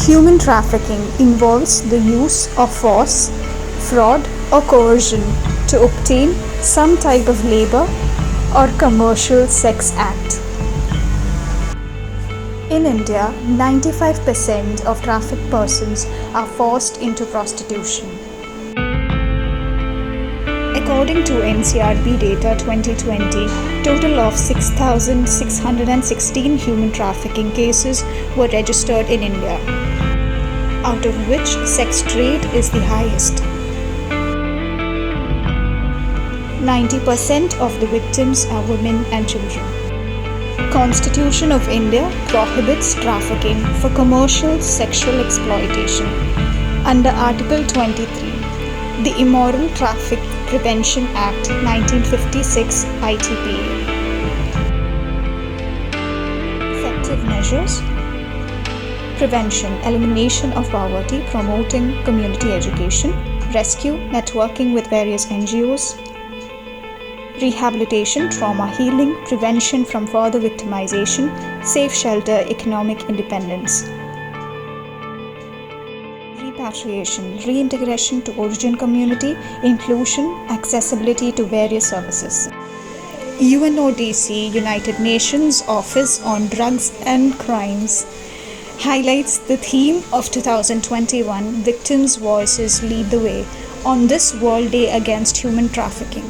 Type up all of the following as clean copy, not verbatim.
Human trafficking involves the use of force, fraud, or coercion to obtain some type of labor or commercial sex act. In India, 95% of trafficked persons are forced into prostitution. According to NCRB data 2020, total of 6,616 human trafficking cases were registered in India, out of which sex trade is the highest. 90% of the victims are women and children. Constitution of India prohibits trafficking for commercial sexual exploitation. Under Article 23, the Immoral Traffic Prevention Act 1956 ITPA. Effective measures: prevention, elimination of poverty, promoting community education, rescue, networking with various NGOs, rehabilitation, trauma healing, prevention from further victimization, safe shelter, economic independence. Repatriation, reintegration to origin community, inclusion, accessibility to various services. UNODC, United Nations Office on Drugs and Crimes, highlights the theme of 2021, Victims' Voices Lead the Way, on this World Day Against Human Trafficking.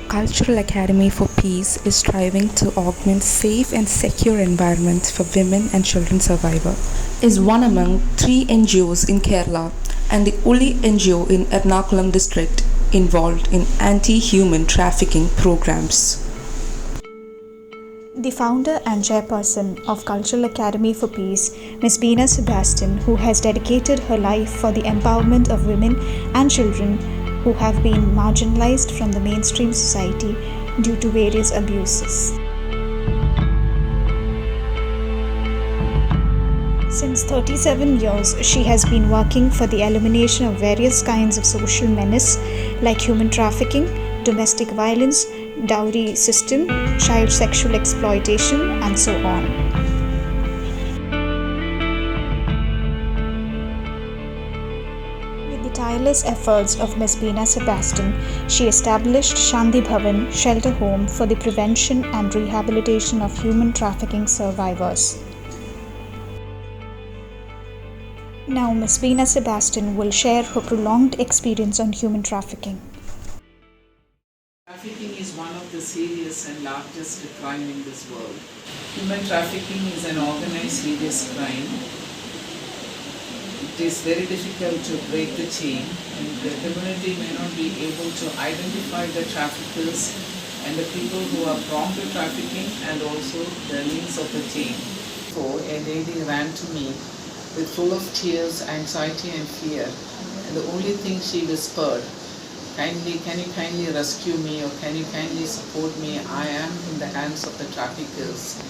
Cultural Academy for Peace is striving to augment safe and secure environments for women and children survivors. Is one among 3 NGOs in Kerala and the only NGO in Ernakulam district involved in anti-human trafficking programs. The founder and chairperson of Cultural Academy for Peace, Ms. Beena Sebastian, who has dedicated her life for the empowerment of women and children who have been marginalized from the mainstream society due to various abuses. Since 37 years, she has been working for the elimination of various kinds of social menace like human trafficking, domestic violence, dowry system, child sexual exploitation, and so on. With the tireless efforts of Ms. Beena Sebastian, she established Shanti Bhavan Shelter Home for the prevention and rehabilitation of human trafficking survivors. Now Ms. Beena Sebastian will share her prolonged experience on human trafficking. Trafficking is one of the serious and largest crime in this world. Human trafficking is an organized serious crime. It is very difficult to break the chain, and the community may not be able to identify the traffickers and the people who are prone to trafficking and also the links of the chain. So a lady ran to me with full of tears, anxiety and fear, and the only thing she whispered, can you kindly rescue me, or can you kindly support me? I am in the hands of the traffickers.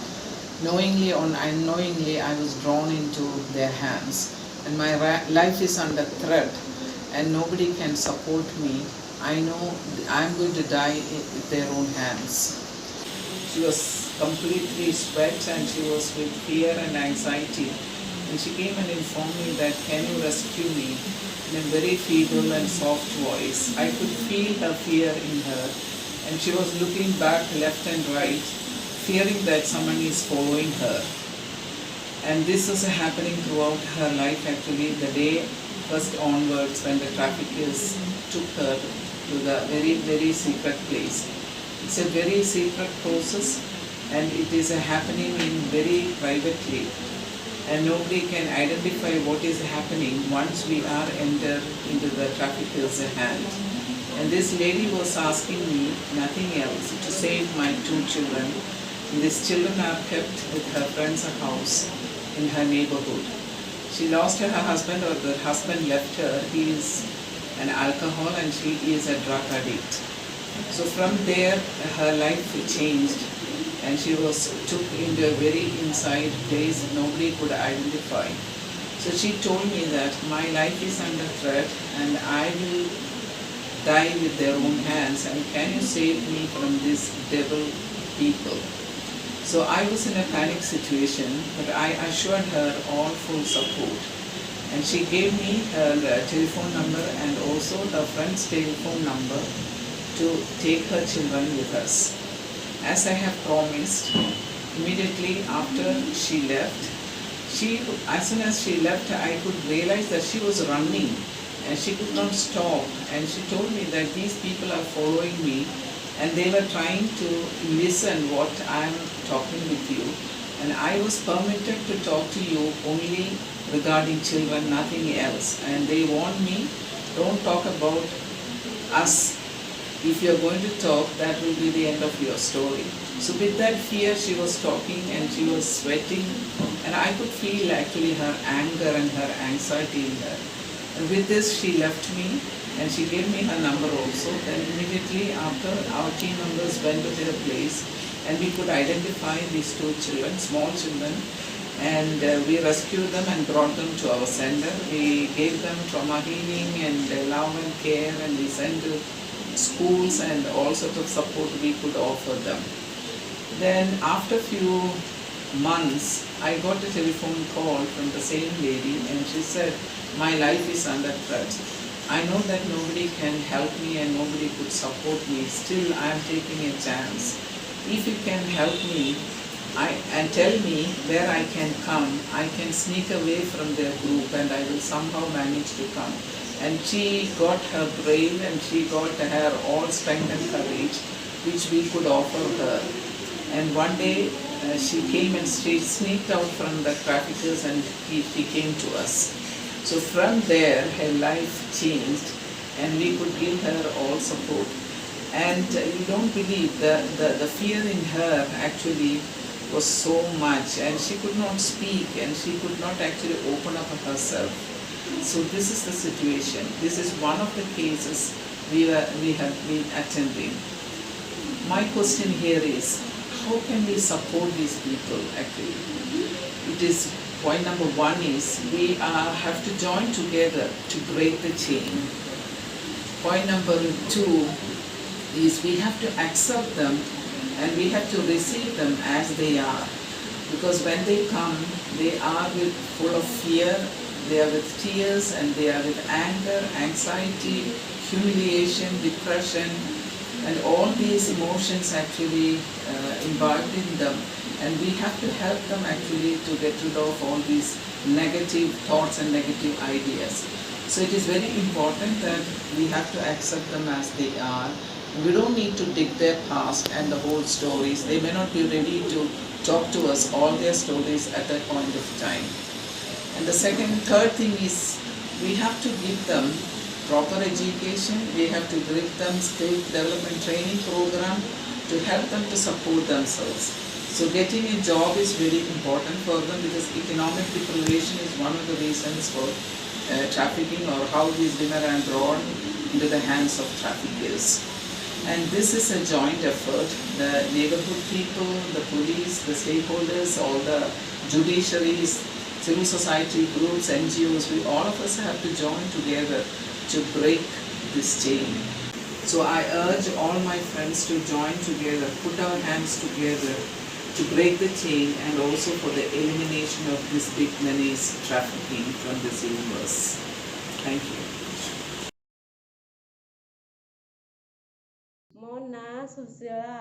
Knowingly or unknowingly, I was drawn into their hands, and my life is under threat, and nobody can support me. I know I'm going to die with their own hands. She was completely sweat, and she was with fear and anxiety. And she came and informed me that, can you rescue me? In a very feeble and soft voice. I could feel her fear in her, and she was looking back left and right, fearing that someone is following her. And this was happening throughout her life actually, the day first onwards when the traffickers took her to the very, very secret place. It's a very secret process, and it is happening in very privately. And nobody can identify what is happening once we are entered into the trafficker's hand. And this lady was asking me nothing else to save my 2 children. And these children are kept with her friend's house in her neighborhood. She lost her husband, or the husband left her. He is an alcohol and she is a drug addict. So from there her life changed, and she was took into a very inside place nobody could identify. So she told me that my life is under threat and I will die with their own hands, and can you save me from these devil people? So I was in a panic situation, but I assured her all full support. And she gave me her telephone number and also the friend's telephone number to take her children with us. As I have promised, immediately after she left, as soon as she left, I could realize that she was running and she could not stop. And she told me that these people are following me and they were trying to listen what I'm talking with you. And I was permitted to talk to you only regarding children, nothing else. And they warned me, don't talk about us. If you're going to talk, that will be the end of your story. So with that fear, she was talking and she was sweating. And I could feel actually her anger and her anxiety in her. And with this, she left me and she gave me her number also. Then immediately after, our team members went to their place and we could identify these two children, small children, and we rescued them and brought them to our center. We gave them trauma healing and love and care, and we sent to schools and all sorts of support we could offer them. Then after few months, I got a telephone call from the same lady and she said, my life is under threat. I know that nobody can help me and nobody could support me. Still, I am taking a chance. If you can help me and tell me where I can come, I can sneak away from their group and I will somehow manage to come. And she got her brave and she got her all strength and courage which we could offer her. And one day she came and she sneaked out from the traffickers and she came to us. So from there her life changed and we could give her all support. And you don't believe the fear in her actually was so much, and she could not speak and she could not actually open up herself. So this is the situation. This is one of the cases we have been attending. My question here is, how can we support these people actually? It is, point number one is, we have to join together to break the chain. Point number two is, we have to accept them and we have to receive them as they are. Because when they come, they are full of fear, they are with tears, and they are with anger, anxiety, humiliation, depression, and all these emotions actually imbibed in them. And we have to help them actually to get rid of all these negative thoughts and negative ideas. So it is very important that we have to accept them as they are. We don't need to dig their past and the whole stories. They may not be ready to talk to us all their stories at that point of time. And the third thing is, we have to give them proper education. We have to give them skill development training program to help them to support themselves. So getting a job is very important for them, because economic deprivation is one of the reasons for trafficking, or how these women are brought into the hands of traffickers. And this is a joint effort. The neighborhood people, the police, the stakeholders, all the judiciaries, civil society groups, NGOs, all of us have to join together to break this chain. So I urge all my friends to join together, put our hands together to break the chain, and also for the elimination of this big menace, trafficking, from this universe. Thank you. ମୋ ନାଁ ସୁଶୀଳା,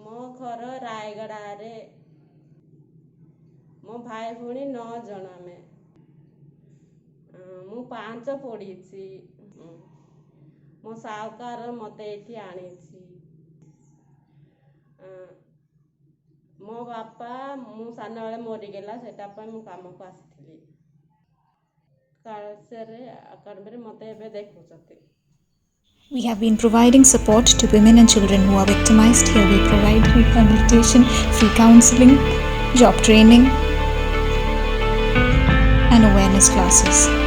ମୋ ଘର ରାୟଗଡ଼ାରେ। ମୋ ଭାଇ ଭଉଣୀ 9 ଜଣ ଆମେ। ମୁଁ 5 ପଢ଼ିଛି। ମୋ ସାହୁକାର ମୋତେ ଏଠି ଆଣିଛି। ମୋ ବାପା ମୁଁ ସାନବେଳେ ମରିଗଲା, ସେଟା ପାଇଁ ମୁଁ କାମକୁ ଆସିଥିଲି। କାଳସରେ ଆକାଡେମୀରେ ମୋତେ ଏବେ ଦେଖୁଛନ୍ତି। We have been providing support to women and children who are victimized. Here we provide rehabilitation, free counseling, job training, and awareness classes.